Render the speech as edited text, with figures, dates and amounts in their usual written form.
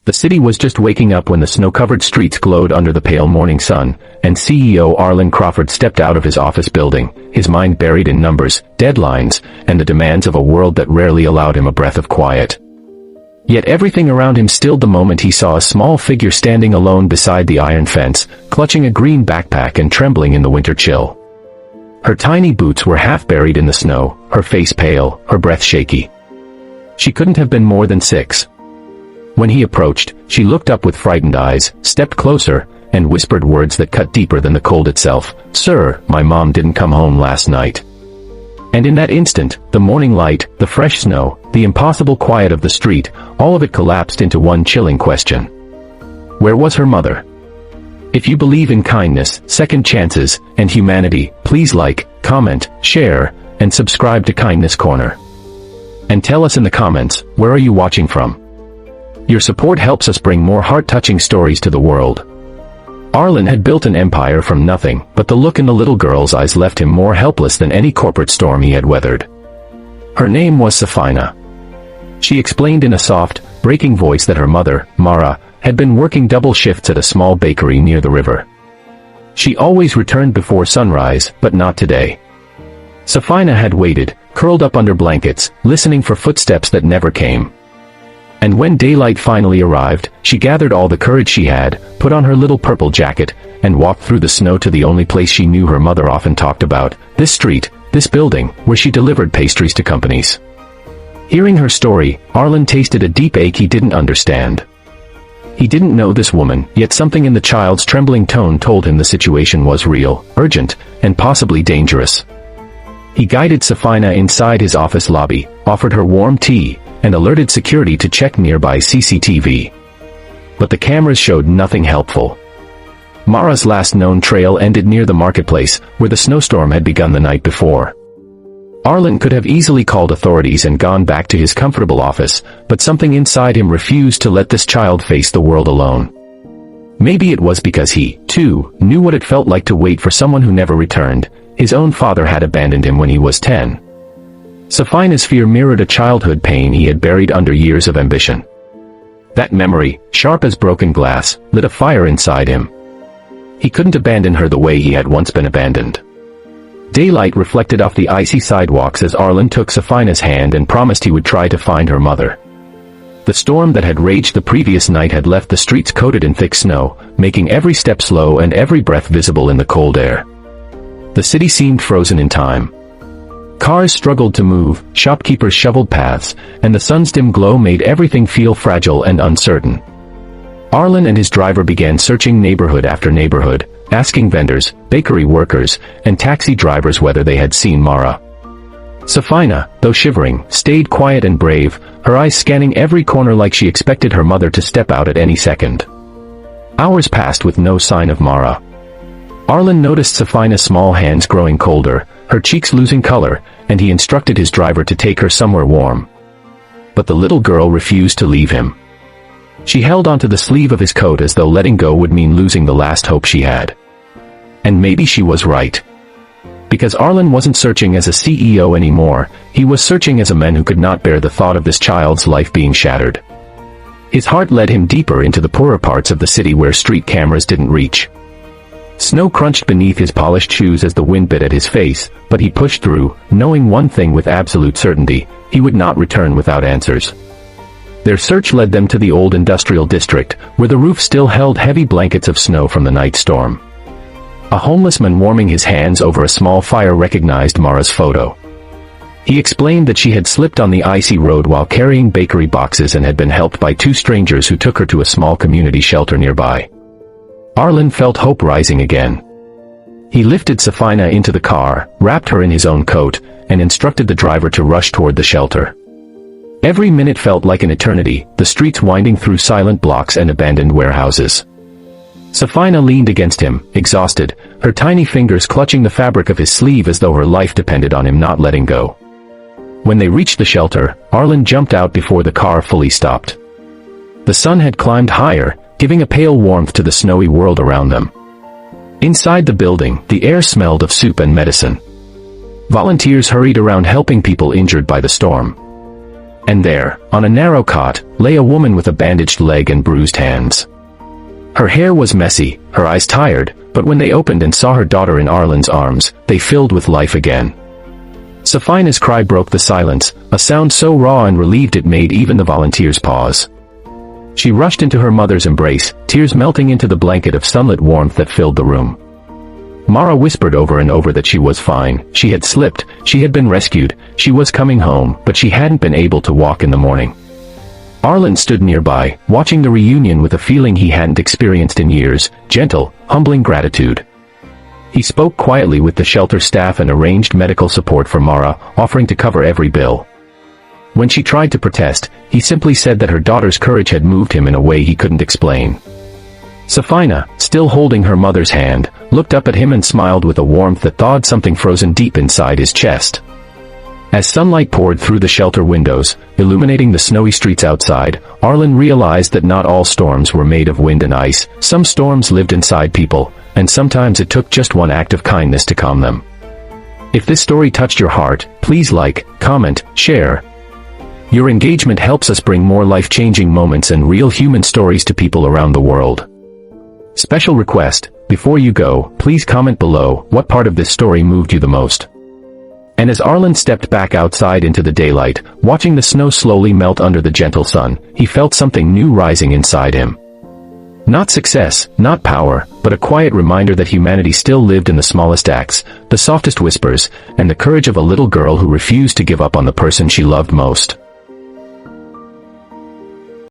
The city was just waking up when the snow-covered streets glowed under the pale morning sun, and CEO Arlen Crawford stepped out of his office building, his mind buried in numbers, deadlines, and the demands of a world that rarely allowed him a breath of quiet. Yet everything around him stilled the moment he saw a small figure standing alone beside the iron fence, clutching a green backpack and trembling in the winter chill. Her tiny boots were half buried in the snow, her face pale, her breath shaky. She couldn't have been more than 6. When he approached, she looked up with frightened eyes, stepped closer, and whispered words that cut deeper than the cold itself. "Sir, my mom didn't come home last night." And in that instant, the morning light, the fresh snow, the impossible quiet of the street, all of it collapsed into one chilling question. Where was her mother? If you believe in kindness, second chances, and humanity, please like, comment, share, and subscribe to Kindness Corner. And tell us in the comments, where are you watching from? Your support helps us bring more heart-touching stories to the world. Arlen had built an empire from nothing, but the look in the little girl's eyes left him more helpless than any corporate storm he had weathered. Her name was Safina. She explained in a soft, breaking voice that her mother, Mara, had been working double shifts at a small bakery near the river. She always returned before sunrise, but not today. Safina had waited, curled up under blankets, listening for footsteps that never came. And when daylight finally arrived, she gathered all the courage she had, put on her little purple jacket, and walked through the snow to the only place she knew her mother often talked about, this street, this building, where she delivered pastries to companies. Hearing her story, Arlen tasted a deep ache he didn't understand. He didn't know this woman, yet something in the child's trembling tone told him the situation was real, urgent, and possibly dangerous. He guided Safina inside his office lobby, offered her warm tea, and alerted security to check nearby CCTV. But the cameras showed nothing helpful. Mara's last known trail ended near the marketplace, where the snowstorm had begun the night before. Arlen could have easily called authorities and gone back to his comfortable office, but something inside him refused to let this child face the world alone. Maybe it was because he, too, knew what it felt like to wait for someone who never returned. His own father had abandoned him when he was 10. Safina's fear mirrored a childhood pain he had buried under years of ambition. That memory, sharp as broken glass, lit a fire inside him. He couldn't abandon her the way he had once been abandoned. Daylight reflected off the icy sidewalks as Arlen took Safina's hand and promised he would try to find her mother. The storm that had raged the previous night had left the streets coated in thick snow, making every step slow and every breath visible in the cold air. The city seemed frozen in time. Cars struggled to move, shopkeepers shoveled paths, and the sun's dim glow made everything feel fragile and uncertain. Arlen and his driver began searching neighborhood after neighborhood, asking vendors, bakery workers, and taxi drivers whether they had seen Mara. Safina, though shivering, stayed quiet and brave, her eyes scanning every corner like she expected her mother to step out at any second. Hours passed with no sign of Mara. Arlen noticed Safina's small hands growing colder, her cheeks losing color, and he instructed his driver to take her somewhere warm. But the little girl refused to leave him. She held onto the sleeve of his coat as though letting go would mean losing the last hope she had. And maybe she was right. Because Arlen wasn't searching as a CEO anymore, he was searching as a man who could not bear the thought of this child's life being shattered. His heart led him deeper into the poorer parts of the city where street cameras didn't reach. Snow crunched beneath his polished shoes as the wind bit at his face, but he pushed through, knowing one thing with absolute certainty: he would not return without answers. Their search led them to the old industrial district, where the roof still held heavy blankets of snow from the night storm. A homeless man warming his hands over a small fire recognized Mara's photo. He explained that she had slipped on the icy road while carrying bakery boxes and had been helped by 2 strangers who took her to a small community shelter nearby. Arlen felt hope rising again. He lifted Safina into the car, wrapped her in his own coat, and instructed the driver to rush toward the shelter. Every minute felt like an eternity, the streets winding through silent blocks and abandoned warehouses. Safina leaned against him, exhausted, her tiny fingers clutching the fabric of his sleeve as though her life depended on him not letting go. When they reached the shelter, Arlen jumped out before the car fully stopped. The sun had climbed higher, giving a pale warmth to the snowy world around them. Inside the building, the air smelled of soup and medicine. Volunteers hurried around helping people injured by the storm. And there, on a narrow cot, lay a woman with a bandaged leg and bruised hands. Her hair was messy, her eyes tired, but when they opened and saw her daughter in Arlen's arms, they filled with life again. Safina's cry broke the silence, a sound so raw and relieved it made even the volunteers pause. She rushed into her mother's embrace, tears melting into the blanket of sunlit warmth that filled the room. Mara whispered over and over that she was fine, she had slipped, she had been rescued, she was coming home, but she hadn't been able to walk in the morning. Arlen stood nearby, watching the reunion with a feeling he hadn't experienced in years, gentle, humbling gratitude. He spoke quietly with the shelter staff and arranged medical support for Mara, offering to cover every bill. When she tried to protest, he simply said that her daughter's courage had moved him in a way he couldn't explain. Safina, still holding her mother's hand, looked up at him and smiled with a warmth that thawed something frozen deep inside his chest. As sunlight poured through the shelter windows, illuminating the snowy streets outside, Arlen realized that not all storms were made of wind and ice. Some storms lived inside people, and sometimes it took just one act of kindness to calm them. If this story touched your heart, please like, comment, share. Your engagement helps us bring more life-changing moments and real human stories to people around the world. Special request, before you go, please comment below what part of this story moved you the most. And as Arlen stepped back outside into the daylight, watching the snow slowly melt under the gentle sun, he felt something new rising inside him. Not success, not power, but a quiet reminder that humanity still lived in the smallest acts, the softest whispers, and the courage of a little girl who refused to give up on the person she loved most.